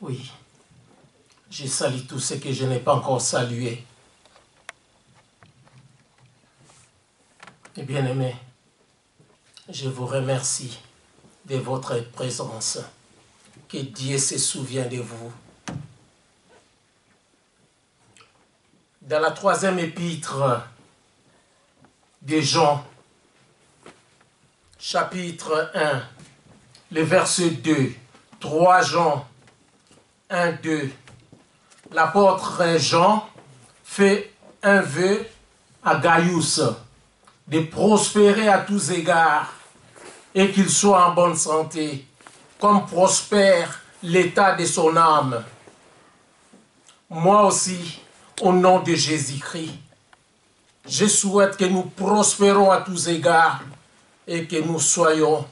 Oui, je salue tous ceux que je n'ai pas encore salués. Et bien-aimés, je vous remercie de votre présence. Que Dieu se souvienne de vous. Dans la 3e épître de Jean, chapitre 1, le verset 2, 3 Jean 1, 2, l'apôtre Jean fait un vœu à Gaius de prospérer à tous égards et qu'il soit en bonne santé, comme prospère l'état de son âme. Moi aussi, au nom de Jésus-Christ, je souhaite que nous prospérons à tous égards et que nous soyons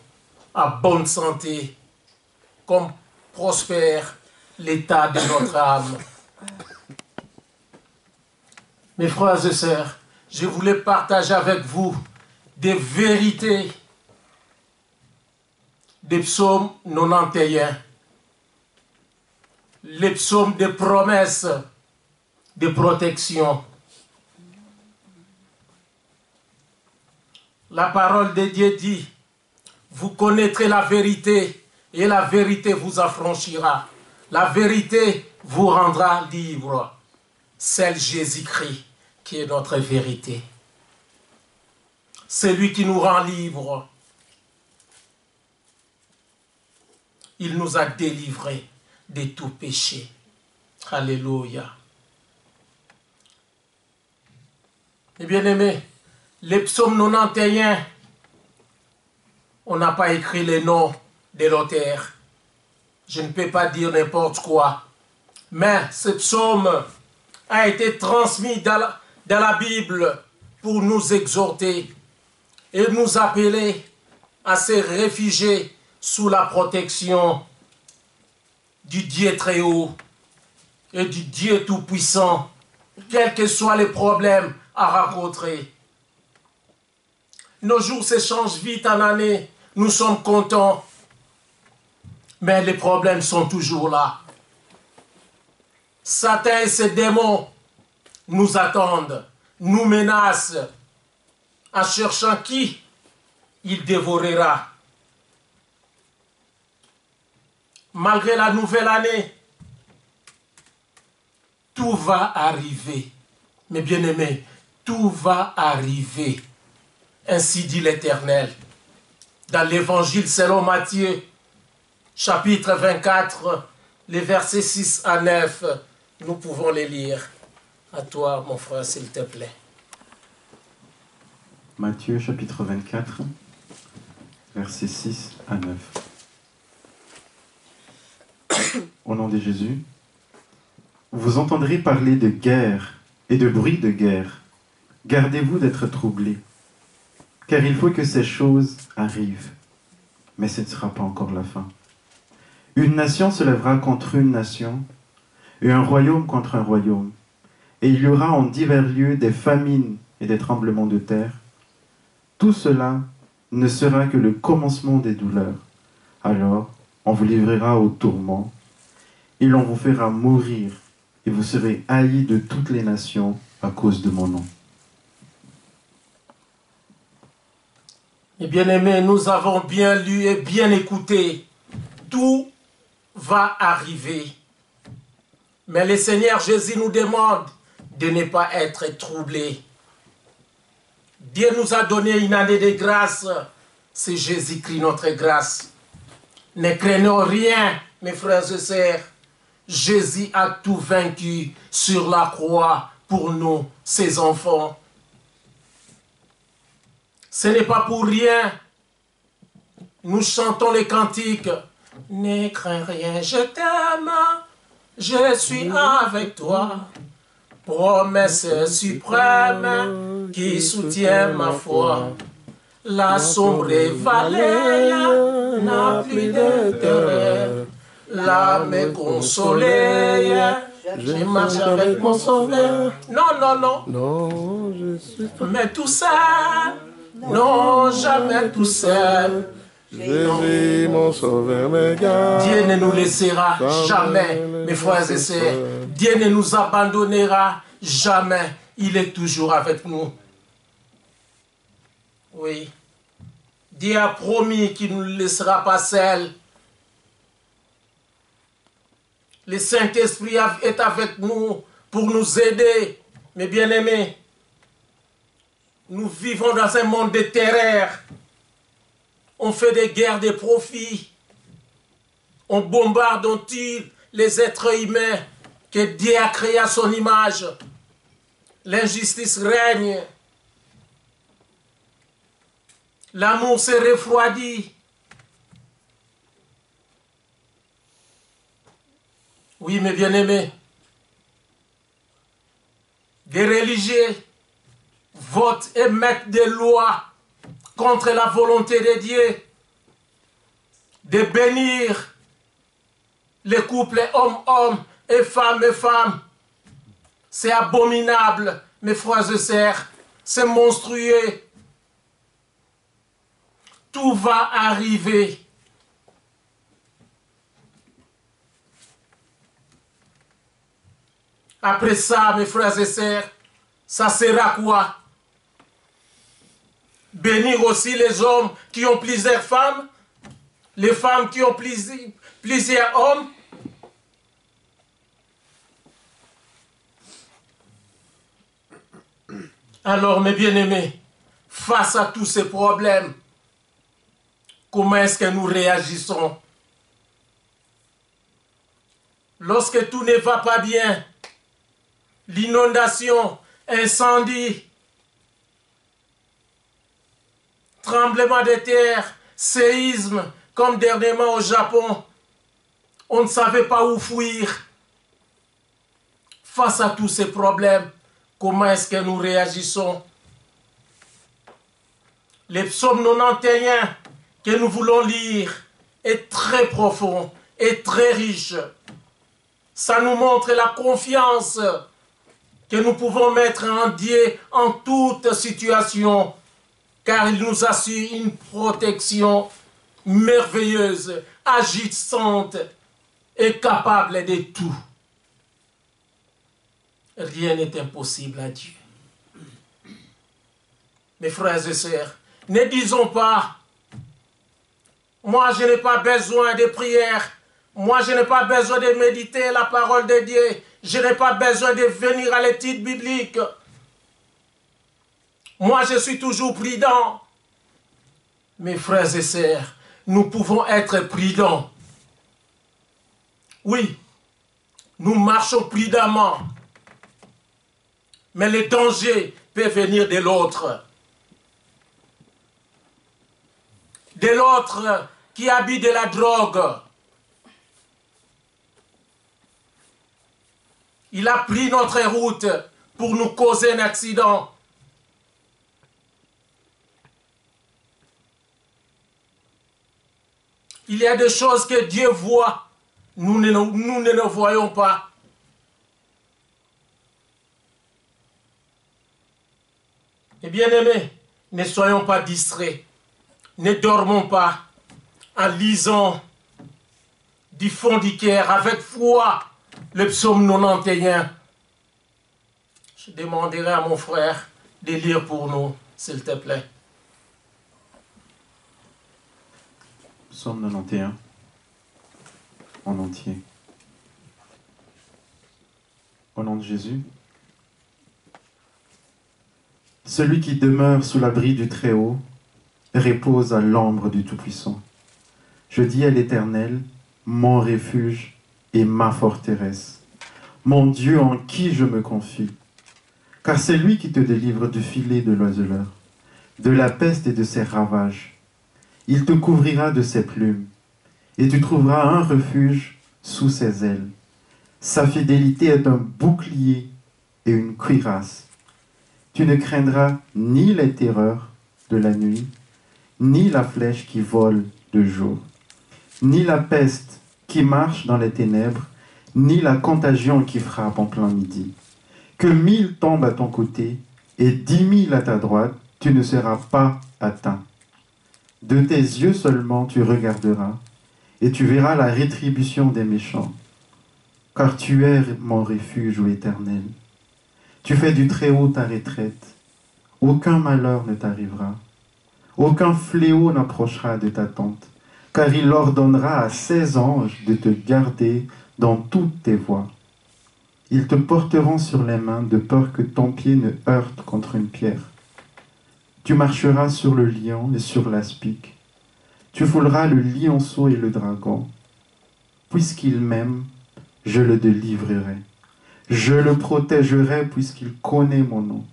à bonne santé, comme prospère l'état de notre âme. Mes frères et sœurs, je voulais partager avec vous des vérités des psaumes 91, les psaumes de promesses, de protection. La parole de Dieu dit, vous connaîtrez la vérité et la vérité vous affranchira. La vérité vous rendra libre. C'est Jésus-Christ qui est notre vérité. C'est lui qui nous rend libres. Il nous a délivrés de tout péché. Alléluia. Et bien aimés, les psaumes 91, on n'a pas écrit les noms de l'auteur. Je ne peux pas dire n'importe quoi. Mais ce psaume a été transmis dans la Bible pour nous exhorter et nous appeler à se réfugier sous la protection du Dieu très haut et du Dieu tout-puissant, quels que soient les problèmes à rencontrer. Nos jours s'échangent vite en année, nous sommes contents, mais les problèmes sont toujours là. Satan et ses démons nous attendent, nous menacent, en cherchant qui il dévorera. Malgré la nouvelle année, tout va arriver. Mes bien-aimés, tout va arriver. Ainsi dit l'Éternel. Dans l'Évangile selon Matthieu, chapitre 24, les versets 6 à 9, nous pouvons les lire. À toi, mon frère, s'il te plaît. Matthieu, chapitre 24, versets 6 à 9. Au nom de Jésus, vous entendrez parler de guerre et de bruit de guerre. Gardez-vous d'être troublés, car il faut que ces choses arrivent, mais ce ne sera pas encore la fin. Une nation se lèvera contre une nation, et un royaume contre un royaume, et il y aura en divers lieux des famines et des tremblements de terre. Tout cela ne sera que le commencement des douleurs. Alors, on vous livrera au tourment, et l'on vous fera mourir, et vous serez haïs de toutes les nations à cause de mon nom. Et bien aimés, nous avons bien lu et bien écouté. Tout va arriver. Mais le Seigneur Jésus nous demande de ne pas être troublés. Dieu nous a donné une année de grâce. C'est Jésus-Christ notre grâce. Ne craignons rien, mes frères et sœurs. Jésus a tout vaincu sur la croix pour nous, ses enfants. Ce n'est pas pour rien. Nous chantons les cantiques. Ne crains rien, je t'aime, je suis avec toi. Promesse suprême qui soutient ma foi. La sombre vallée n'a plus de terreur. L'âme consolée, je marche avec mon sauveur. Non, non, non. Non, je suis pas. Mais tout seul, non, jamais tout seul. Jésus, mon sauveur, me garde. Dieu ne nous laissera jamais, mes frères et sœurs. Dieu ne nous abandonnera jamais. Il est toujours avec nous. Oui. Dieu a promis qu'il ne nous laissera pas seuls. Le Saint-Esprit est avec nous pour nous aider. Mes bien-aimés, nous vivons dans un monde de terreur. On fait des guerres de profit. On bombarde, on tire les êtres humains que Dieu a créés à son image. L'injustice règne. L'amour s'est refroidi. Oui, mes bien-aimés, des religieux votent et mettent des lois contre la volonté de Dieu de bénir les couples homme-homme et femme-femme. C'est abominable, mes frères et sœurs, c'est monstrueux. Tout va arriver. Après ça, mes frères et sœurs, ça sera quoi? Bénir aussi les hommes qui ont plusieurs femmes, les femmes qui ont plusieurs hommes. Alors, mes bien-aimés, face à tous ces problèmes, comment est-ce que nous réagissons? Lorsque tout ne va pas bien, l'inondation, incendie, tremblement de terre, séisme, comme dernièrement au Japon, on ne savait pas où fuir. Face à tous ces problèmes, comment est-ce que nous réagissons? Le psaume 91 que nous voulons lire est très profond et très riche. Ça nous montre la confiance que nous pouvons mettre en Dieu en toute situation, car il nous assure une protection merveilleuse, agissante et capable de tout. Rien n'est impossible à Dieu. Mes frères et sœurs, ne disons pas, moi je n'ai pas besoin de prière, moi je n'ai pas besoin de méditer la parole de Dieu, je n'ai pas besoin de venir à l'étude biblique. Moi je suis toujours prudent. Mes frères et sœurs, nous pouvons être prudents. Oui, nous marchons prudemment. Mais le danger peut venir de l'autre. De l'autre qui habite de la drogue. Il a pris notre route pour nous causer un accident. Il y a des choses que Dieu voit, nous ne le voyons pas. Et bien aimés, ne soyons pas distraits, ne dormons pas en lisant du fond du cœur avec foi le psaume 91. Je demanderai à mon frère de lire pour nous, s'il te plaît. Psaume 91, en entier. Au nom de Jésus. Celui qui demeure sous l'abri du Très-Haut repose à l'ombre du Tout-Puissant. Je dis à l'Éternel, mon refuge et ma forteresse, mon Dieu en qui je me confie. Car c'est lui qui te délivre du filet de l'oiseleur, de la peste et de ses ravages. Il te couvrira de ses plumes, et tu trouveras un refuge sous ses ailes. Sa fidélité est un bouclier et une cuirasse. Tu ne craindras ni les terreurs de la nuit, ni la flèche qui vole de jour, ni la peste qui marche dans les ténèbres, ni la contagion qui frappe en plein midi. Que 1000 tombent à ton côté et 10 000 à ta droite, tu ne seras pas atteint. De tes yeux seulement tu regarderas, et tu verras la rétribution des méchants. Car tu es mon refuge, ô Éternel. Tu fais du Très-Haut ta retraite. Aucun malheur ne t'arrivera. Aucun fléau n'approchera de ta tente, car il ordonnera à ses anges de te garder dans toutes tes voies. Ils te porteront sur les mains de peur que ton pied ne heurte contre une pierre. Tu marcheras sur le lion et sur l'aspic. Tu fouleras le lionceau et le dragon. Puisqu'il m'aime, je le délivrerai. Je le protégerai puisqu'il connaît mon nom.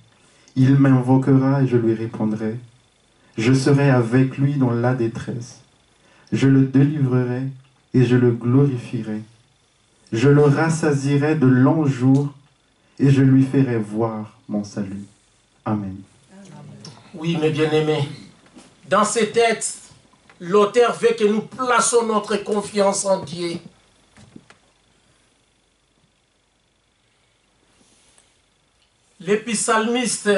Il m'invoquera et je lui répondrai. Je serai avec lui dans la détresse. Je le délivrerai et je le glorifierai. Je le rassasierai de longs jours et je lui ferai voir mon salut. Amen. Oui, mes bien-aimés, dans ces textes, l'auteur veut que nous plaçons notre confiance en Dieu. Les psalmistes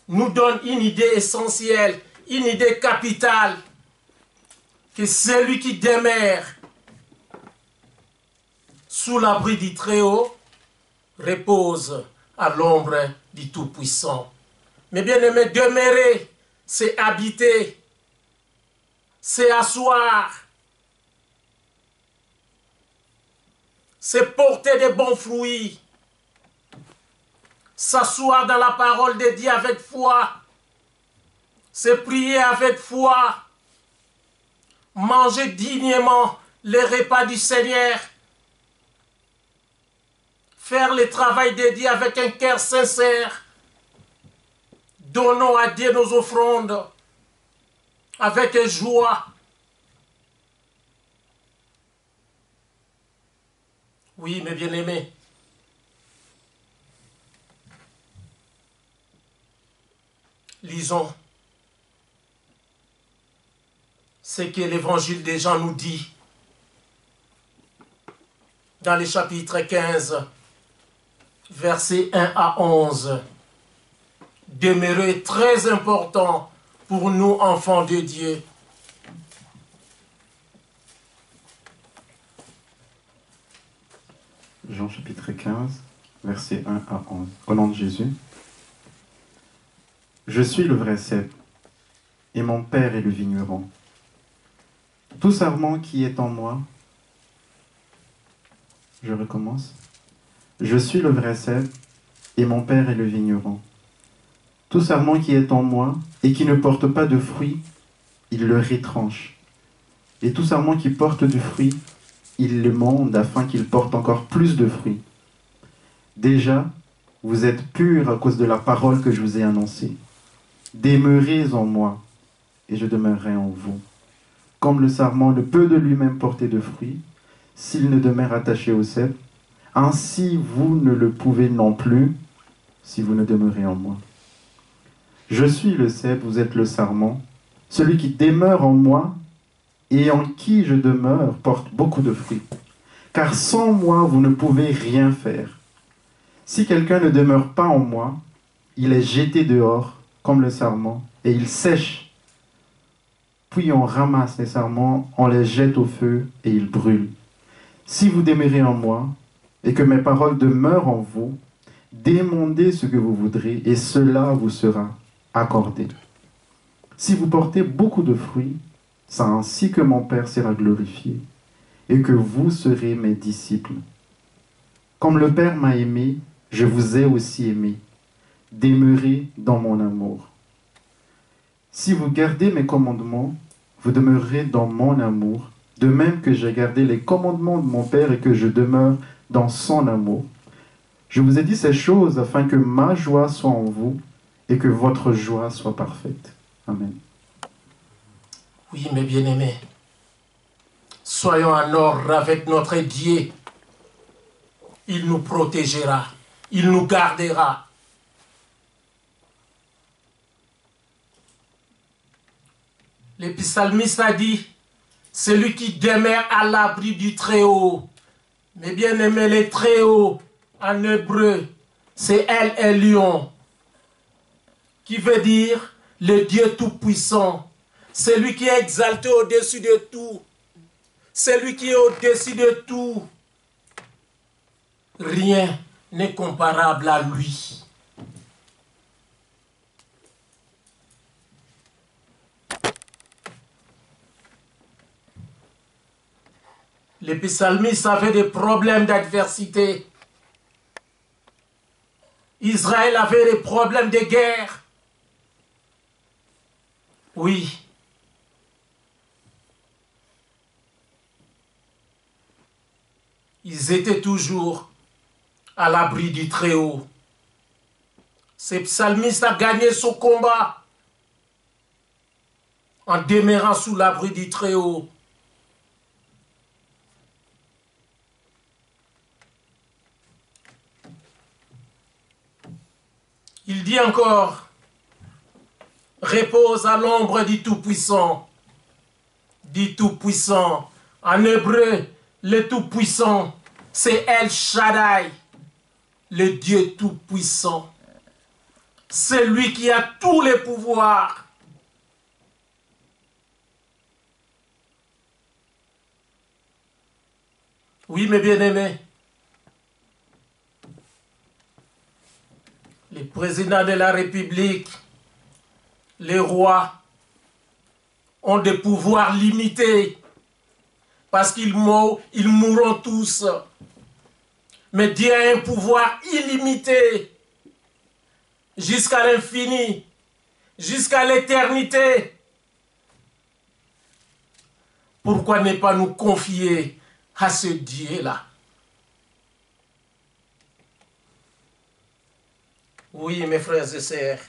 nous donnent une idée essentielle, une idée capitale, que celui qui demeure sous l'abri du Très-Haut repose à l'ombre du Tout-Puissant. Mais bien aimé, demeurer, c'est habiter, c'est asseoir, c'est porter de bons fruits, s'asseoir dans la parole de Dieu avec foi, c'est prier avec foi, manger dignement les repas du Seigneur, faire le travail de Dieu avec un cœur sincère. Donnons à Dieu nos offrandes avec joie. Oui, mes bien-aimés. Lisons ce que l'évangile de Jean nous dit dans le chapitre 15, versets 1 à 11. Demeurer est très important pour nous, enfants de Dieu. Jean chapitre 15, versets 1 à 11. Au nom de Jésus. Je suis le vrai cep, et mon Père est le vigneron. Tout sarment qui est en moi, je recommence. Je suis le vrai cep, et mon Père est le vigneron. Tout sarment qui est en moi et qui ne porte pas de fruit, il le retranche. Et tout sarment qui porte du fruit, il le monde afin qu'il porte encore plus de fruits. Déjà, vous êtes purs à cause de la parole que je vous ai annoncée. Demeurez en moi, et je demeurerai en vous. Comme le sarment ne peut de lui-même porter de fruits, s'il ne demeure attaché au cep, ainsi vous ne le pouvez non plus, si vous ne demeurez en moi. Je suis le cep, vous êtes le sarment. Celui qui demeure en moi et en qui je demeure porte beaucoup de fruits. Car sans moi, vous ne pouvez rien faire. Si quelqu'un ne demeure pas en moi, il est jeté dehors comme le sarment et il sèche. Puis on ramasse les sarments, on les jette au feu et ils brûlent. Si vous demeurez en moi et que mes paroles demeurent en vous, demandez ce que vous voudrez et cela vous sera accordé. Si vous portez beaucoup de fruits, c'est ainsi que mon Père sera glorifié et que vous serez mes disciples. Comme le Père m'a aimé, je vous ai aussi aimé. Demeurez dans mon amour. Si vous gardez mes commandements, vous demeurerez dans mon amour, de même que j'ai gardé les commandements de mon Père et que je demeure dans son amour. Je vous ai dit ces choses afin que ma joie soit en vous et que votre joie soit parfaite. Amen. Oui, mes bien-aimés, soyons en ordre avec notre Dieu. Il nous protégera, il nous gardera. Le psalmiste a dit, celui qui demeure à l'abri du Très-Haut. Mes bien-aimés, le Très-Haut, en hébreu, c'est El Elyon, qui veut dire le Dieu Tout-Puissant, C'est lui qui est exalté au-dessus de tout. C'est lui qui est au-dessus de tout. Rien n'est comparable à lui. Les psalmistes avaient des problèmes d'adversité. Israël avait des problèmes de guerre. Oui. Ils étaient toujours à l'abri du Très-Haut. Ce psalmiste a gagné son combat en demeurant sous l'abri du Très-Haut. Il dit encore, repose à l'ombre du Tout-Puissant. Du Tout-Puissant. En hébreu, le Tout-Puissant, c'est El Shaddai, le Dieu Tout-Puissant. C'est lui qui a tous les pouvoirs. Oui, mes bien-aimés, les présidents de la République, les rois, ont des pouvoirs limités parce qu'ils mourront tous. Mais Dieu a un pouvoir illimité jusqu'à l'infini, jusqu'à l'éternité. Pourquoi ne pas nous confier à ce Dieu-là? Oui, mes frères et sœurs,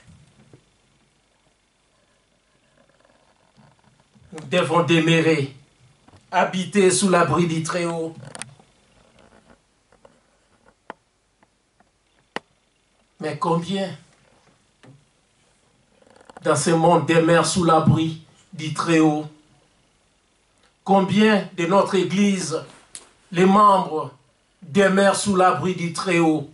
nous devons demeurer, habiter sous l'abri du Très-Haut. Mais combien dans ce monde demeurent sous l'abri du Très-Haut? Combien de notre Église, les membres, demeurent sous l'abri du Très-Haut?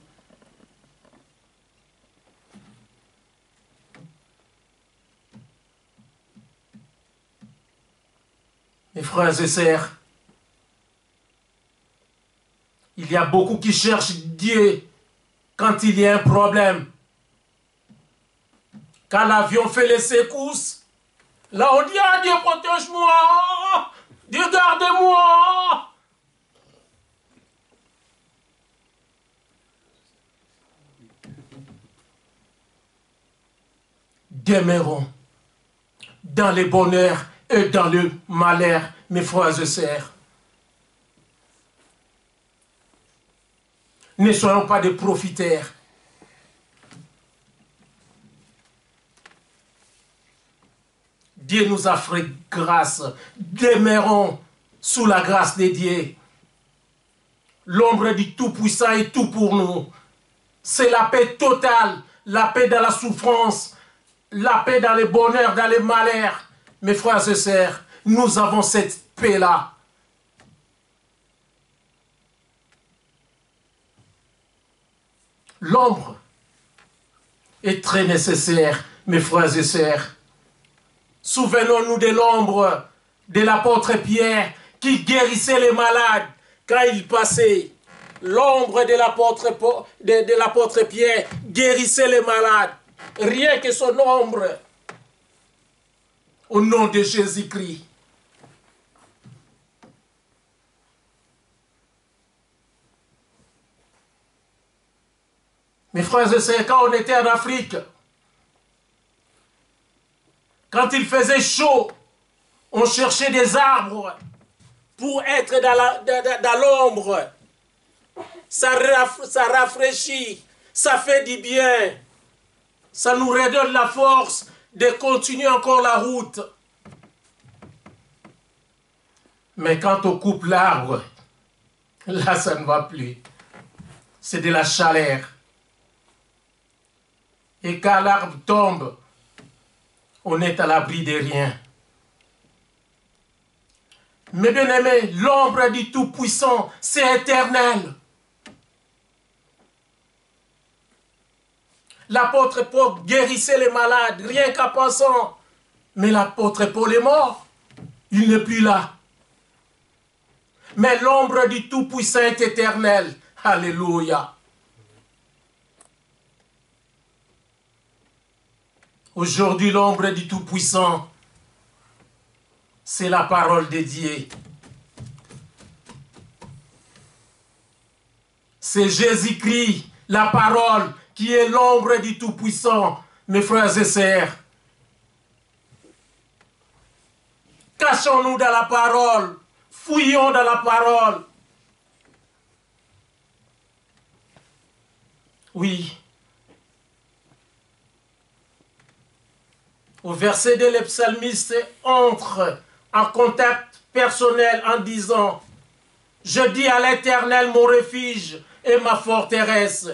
Mes frères et sœurs, il y a beaucoup qui cherchent Dieu quand il y a un problème. Quand l'avion fait les secousses, là on dit « Ah, Dieu protège-moi, Dieu garde-moi ». Demeurons dans les bonheurs et dans le malheur, mes frères et sœurs. Ne soyons pas des profiteurs. Dieu nous a fait grâce. Demeurons sous la grâce de Dieu. L'ombre du Tout-Puissant est tout pour nous. C'est la paix totale, la paix dans la souffrance, la paix dans les bonheurs, dans les malheurs. Mes frères et sœurs, nous avons cette paix-là. L'ombre est très nécessaire, mes frères et sœurs. Souvenons-nous de l'ombre de l'apôtre Pierre qui guérissait les malades quand il passait. L'ombre de l'apôtre Pierre guérissait les malades. Rien que son ombre. Au nom de Jésus-Christ. Mes frères et sœurs, quand on était en Afrique, quand il faisait chaud, on cherchait des arbres pour être dans l'ombre. Ça rafraîchit, ça fait du bien. Ça nous redonne la force de continuer encore la route. Mais quand on coupe l'arbre, là ça ne va plus. C'est de la chaleur. Et quand l'arbre tombe, on est à l'abri de rien. Mes bien-aimés, l'ombre du Tout-Puissant, c'est éternel. L'apôtre Paul guérissait les malades, rien qu'en pensant. Mais l'apôtre Paul est mort. Il n'est plus là. Mais l'ombre du Tout-Puissant est éternelle. Alléluia. Aujourd'hui, l'ombre du Tout-Puissant, c'est la parole de Dieu. C'est Jésus-Christ, la parole, qui est l'ombre du Tout-Puissant, mes frères et sœurs. Cachons-nous dans la parole, fouillons dans la parole. Oui. Au verset 2, le psalmiste entre en contact personnel en disant « Je dis à l'Éternel mon refuge et ma forteresse,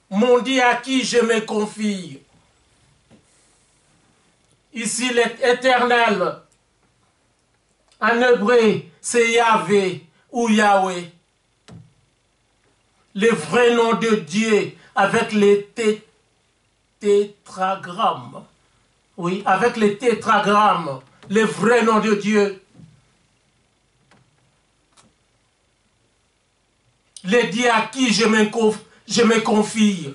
mon Dieu à qui je me confie. » Ici, l'Éternel, en hébreu, c'est Yahvé ou Yahweh. Le vrai nom de Dieu avec les tétragrammes. Oui, avec les tétragrammes, le vrai nom de Dieu. Le Dieu à qui je me confie.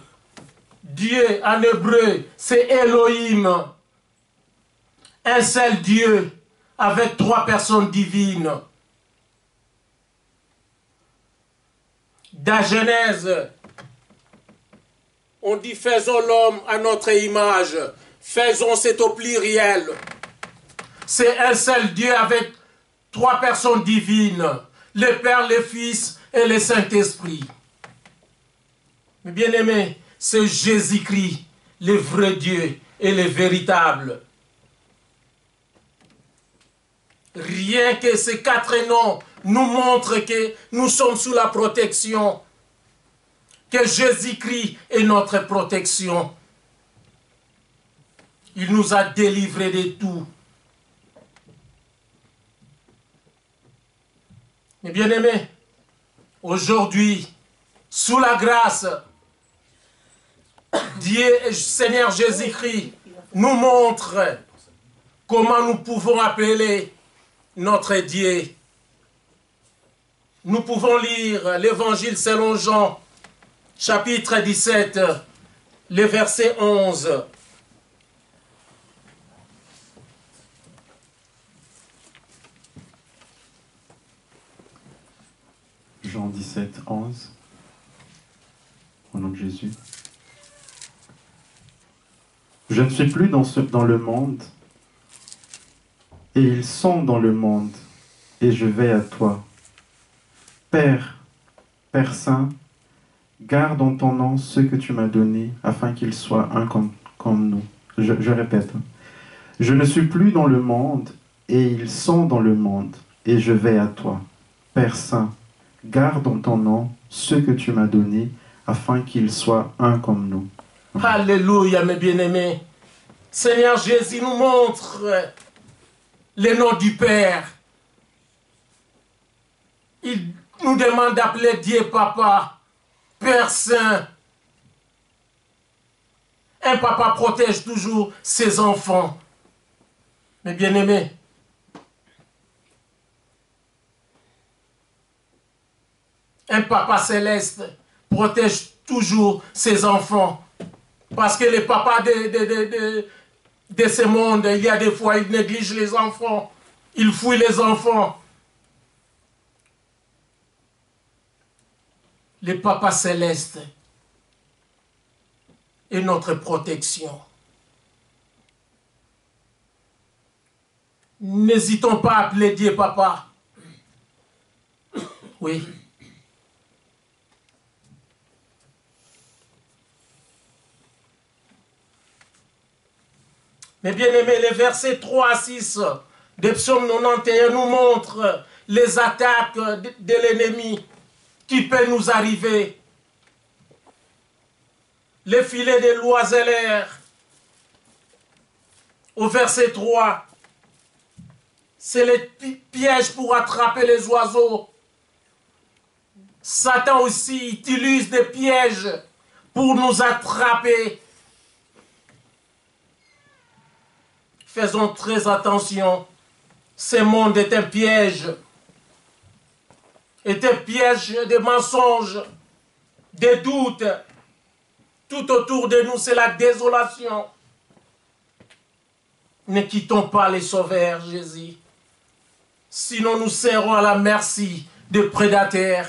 Dieu en hébreu, c'est Elohim. Un seul Dieu avec 3 personnes divines. Dans Genèse, on dit faisons l'homme à notre image. Faisons, c'est au pluriel. C'est un seul Dieu avec 3 personnes divines. Le Père, le Fils et le Saint-Esprit. Mais bien aimé, c'est Jésus-Christ, le vrai Dieu et le véritable. Rien que ces 4 noms nous montrent que nous sommes sous la protection. Que Jésus-Christ est notre protection. Il nous a délivrés de tout. Mais bien aimés, aujourd'hui, sous la grâce, Dieu, Seigneur Jésus-Christ, nous montre comment nous pouvons appeler notre Dieu. Nous pouvons lire l'Évangile selon Jean, chapitre 17, le verset 11. Jean 17, 11. Au nom de Jésus. Je ne suis plus dans le monde, et ils sont dans le monde, et je vais à toi. Père, Père Saint, garde en ton nom ceux que tu m'as donnés, afin qu'ils soient un comme nous. Je répète. Je ne suis plus dans le monde, et ils sont dans le monde, et je vais à toi. Père Saint, garde en ton nom ceux que tu m'as donnés, afin qu'ils soient un comme nous. Alléluia, mes bien-aimés. Seigneur Jésus nous montre le nom du Père. Il nous demande d'appeler Dieu Papa, Père Saint. Un papa protège toujours ses enfants. Mes bien-aimés, un papa céleste protège toujours ses enfants. Parce que les papas de ce monde, il y a des fois, ils négligent les enfants. Ils fouillent les enfants. Le papa céleste est notre protection. N'hésitons pas à appeler Dieu Papa. Oui. Mais bien aimé, les versets 3 à 6 de Psaume 91 nous montrent les attaques de l'ennemi qui peut nous arriver. Les filets des l'oiseleur. Au verset 3, c'est les pièges pour attraper les oiseaux. Satan aussi utilise des pièges pour nous attraper. faisons très attention. Ce monde est un piège. Est un piège de mensonges, des doutes. Tout autour de nous, c'est la désolation. Ne quittons pas les sauveurs, Jésus. Sinon, nous serons à la merci des prédateurs.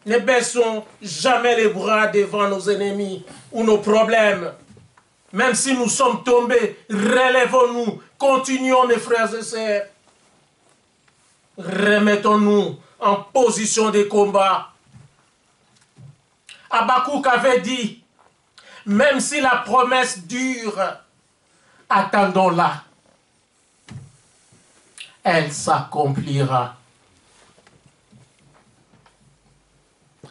Ne baissons jamais les bras devant nos ennemis ou nos problèmes. Même si nous sommes tombés, relèvons-nous. Continuons, mes frères et sœurs. Remettons-nous en position de combat. Habakkuk avait dit, même si la promesse dure, attendons-la. Elle s'accomplira.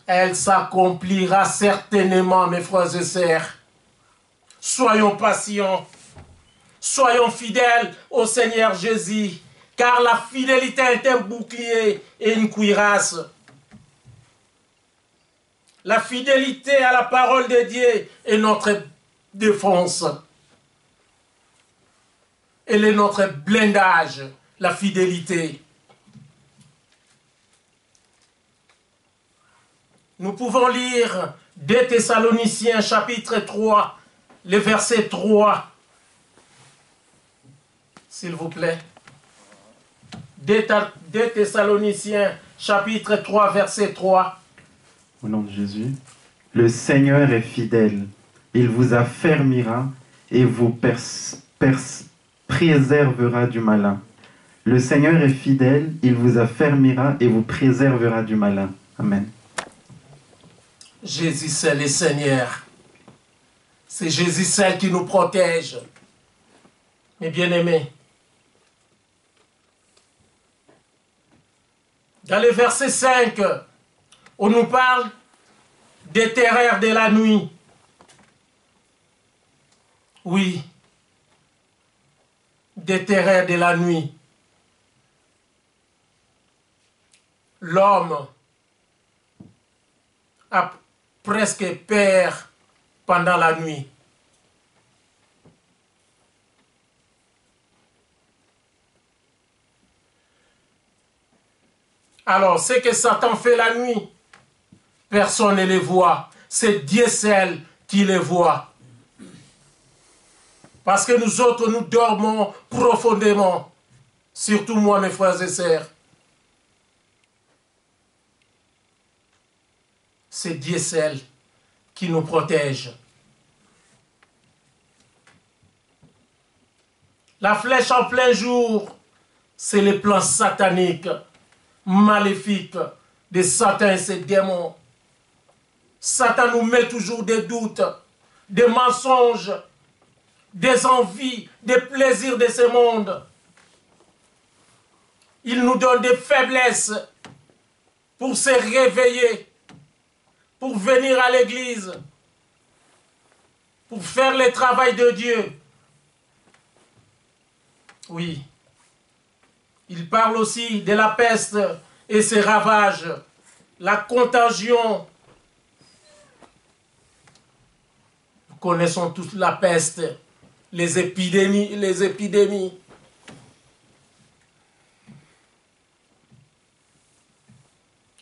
Elle s'accomplira certainement, mes frères et sœurs. Soyons patients. Soyons fidèles au Seigneur Jésus, car la fidélité est un bouclier et une cuirasse. La fidélité à la parole de Dieu est notre défense. Elle est notre blindage, la fidélité. Nous pouvons lire 2 Thessaloniciens chapitre 3, le verset 3. S'il vous plaît. 2 Thessaloniciens chapitre 3, verset 3. Au nom de Jésus. Le Seigneur est fidèle. Il vous affermira et vous préservera du malin. Le Seigneur est fidèle. Il vous affermira et vous préservera du malin. Amen. Jésus, c'est le Seigneur. C'est Jésus, celle qui nous protège. Mes bien-aimés, dans le verset 5, on nous parle des terreurs de la nuit. Oui, des terreurs de la nuit. L'homme a presque peur pendant la nuit. Alors, ce que Satan fait la nuit, personne ne le voit. C'est Dieu seul qui le voit. Parce que nous autres, nous dormons profondément. Surtout moi, mes frères et sœurs. C'est Dieu seul qui nous protège. La flèche en plein jour, c'est le plan satanique, maléfique de Satan et ses démons. Satan nous met toujours des doutes, des mensonges, des envies, des plaisirs de ce monde. Il nous donne des faiblesses pour se réveiller, pour venir à l'église, pour faire le travail de Dieu. Oui. Il parle aussi de la peste et ses ravages, la contagion. Nous connaissons tous la peste, les épidémies.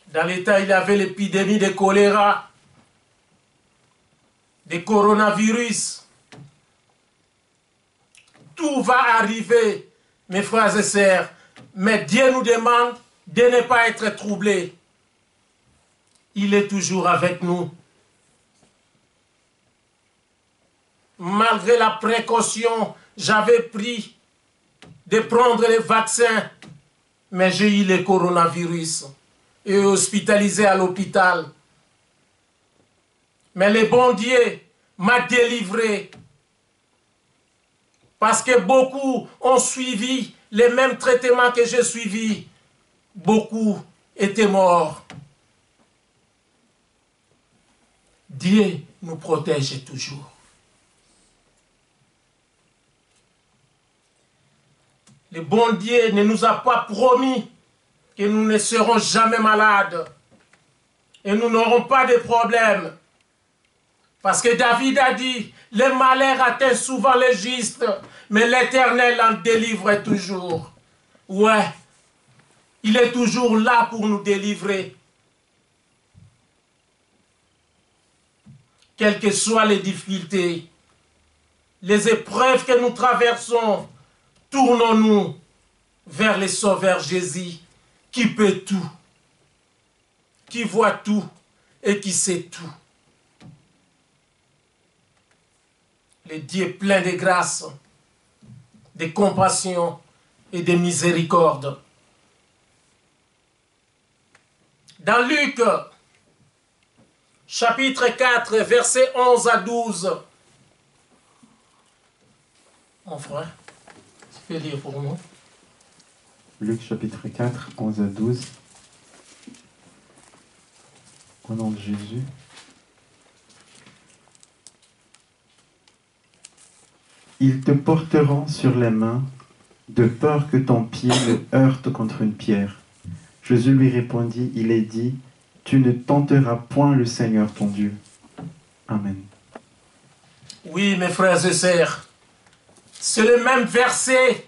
Dans l'État, il y avait l'épidémie de choléra, de coronavirus. Tout va arriver, mes frères et sœurs. Mais Dieu nous demande de ne pas être troublés. Il est toujours avec nous. Malgré la précaution, j'avais pris de prendre les vaccins, mais j'ai eu le coronavirus et hospitalisé à l'hôpital. Mais le bon Dieu m'a délivré. Parce que beaucoup ont suivi les mêmes traitements que j'ai suivis. Beaucoup étaient morts. Dieu nous protège toujours. Le bon Dieu ne nous a pas promis que nous ne serons jamais malades et nous n'aurons pas de problème. Parce que David a dit, le malheur atteint souvent les justes, mais l'Éternel en délivre toujours. Ouais, il est toujours là pour nous délivrer. Quelles que soient les difficultés, les épreuves que nous traversons, tournons-nous vers le Sauveur Jésus, qui peut tout, qui voit tout et qui sait tout. Le Dieu plein de grâce, de compassion et de miséricorde. Dans Luc, chapitre 4, versets 11 à 12. Mon frère, tu peux lire pour nous. Luc chapitre 4, 11 à 12. Au nom de Jésus. Ils te porteront sur les mains, de peur que ton pied ne heurte contre une pierre. Jésus lui répondit, il est dit, tu ne tenteras point le Seigneur ton Dieu. Amen. Oui, mes frères et sœurs, c'est le même verset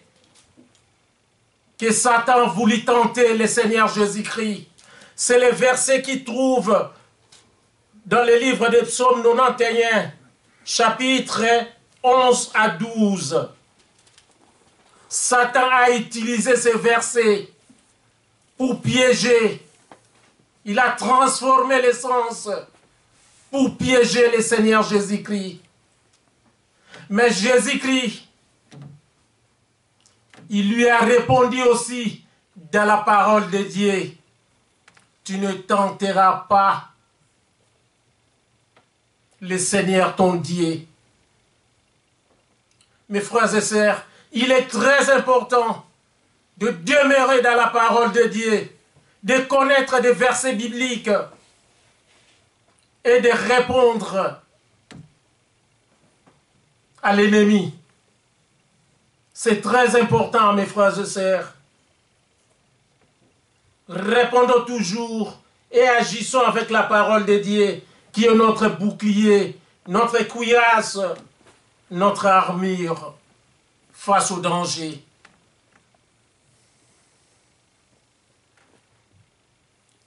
que Satan voulut tenter le Seigneur Jésus-Christ. C'est le verset qu'il trouve dans le livre de Psaume 91, chapitre 11 à 12. Satan a utilisé ce verset pour piéger. Il a transformé les sens pour piéger le Seigneur Jésus-Christ. Mais Jésus-Christ, il lui a répondu aussi dans la parole de Dieu. Tu ne tenteras pas le Seigneur ton Dieu. Mes frères et sœurs, il est très important de demeurer dans la parole de Dieu, de connaître des versets bibliques et de répondre à l'ennemi. C'est très important, mes frères et sœurs. Répondons toujours et agissons avec la parole de Dieu, qui est notre bouclier, notre cuirasse, notre armure face au danger.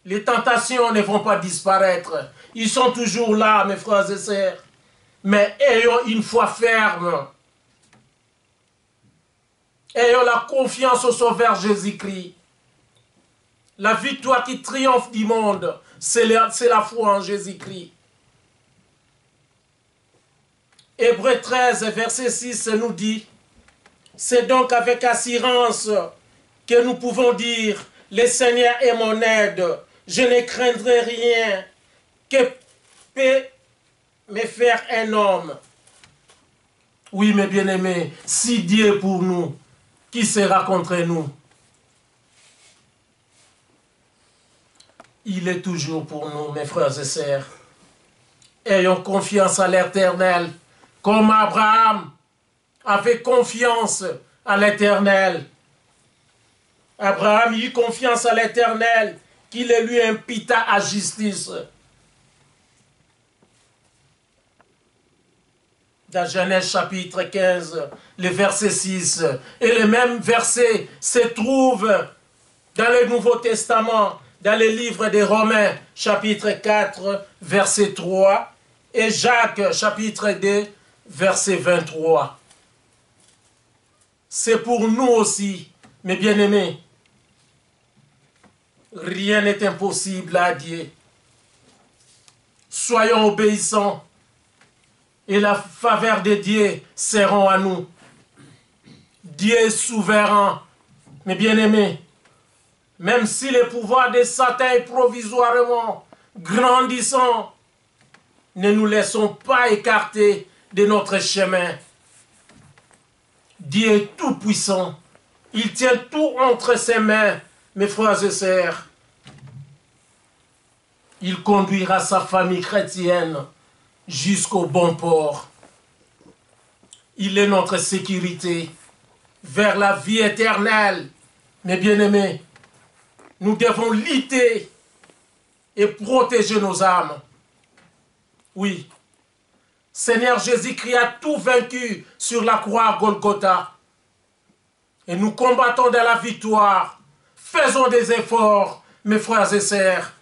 Les tentations ne vont pas disparaître. Ils sont toujours là, mes frères et sœurs. Mais ayons une foi ferme. Ayons la confiance au Sauveur Jésus-Christ. La victoire qui triomphe du monde, c'est la foi en Jésus-Christ. Hébreux 13, verset 6 nous dit, c'est donc avec assurance que nous pouvons dire, le Seigneur est mon aide, je ne craindrai rien. Que peut me faire un homme? Oui, mes bien-aimés, si Dieu est pour nous, qui sera contre nous? Il est toujours pour nous, mes frères et sœurs. Ayons confiance à l'Éternel, comme Abraham avait confiance à l'Éternel. Abraham eut confiance à l'Éternel, qu'il le lui impita à justice. Dans Genèse chapitre 15, le verset 6, et le même verset se trouve dans le Nouveau Testament, dans le livre des Romains, chapitre 4, verset 3, et Jacques, chapitre 2, verset 23. C'est pour nous aussi, mes bien-aimés. Rien n'est impossible à Dieu. Soyons obéissants et la faveur de Dieu sera à nous. Dieu est souverain, mes bien-aimés. Même si le pouvoir de Satan est provisoirement grandissant, ne nous laissons pas écarter de notre chemin. Dieu est tout puissant. Il tient tout entre ses mains, mes frères et sœurs. Il conduira sa famille chrétienne jusqu'au bon port. Il est notre sécurité vers la vie éternelle. Mes bien-aimés, nous devons lutter et protéger nos âmes. Oui, Seigneur Jésus-Christ a tout vaincu sur la croix à Golgotha. Et nous combattons dans la victoire. Faisons des efforts, mes frères et sœurs.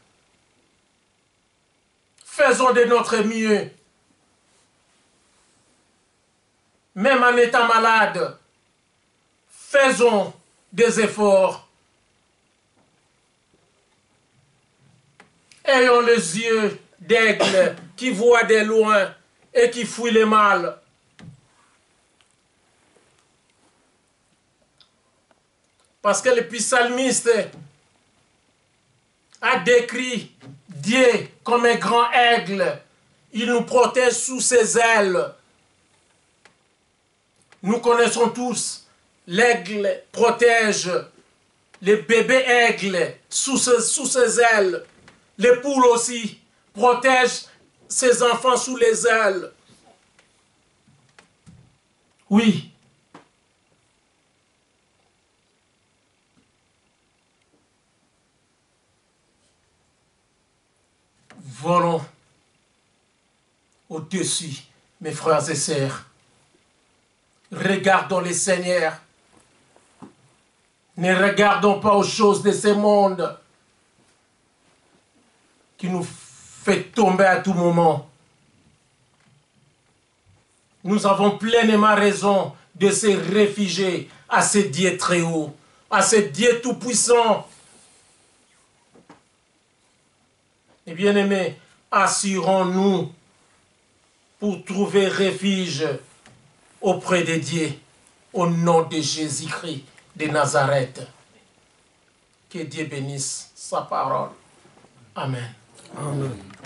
Faisons de notre mieux. Même en étant malade, faisons des efforts. Ayons les yeux d'aigle qui voient de loin et qui fuient le mal. Parce que le psalmiste a décrit Dieu comme un grand aigle. Il nous protège sous ses ailes. Nous connaissons tous, l'aigle protège les bébés aigles sous ses ailes. Les poules aussi protègent ses enfants sous les ailes. Oui. Volons au-dessus, mes frères et sœurs. Regardons le Seigneur. Ne regardons pas aux choses de ce monde qui nous fait tomber à tout moment. Nous avons pleinement raison de se réfugier à ce Dieu très haut, à ce Dieu tout-puissant. Et bien-aimés, assurons-nous pour trouver refuge auprès de Dieu, au nom de Jésus-Christ de Nazareth. Que Dieu bénisse sa parole. Amen. Amen.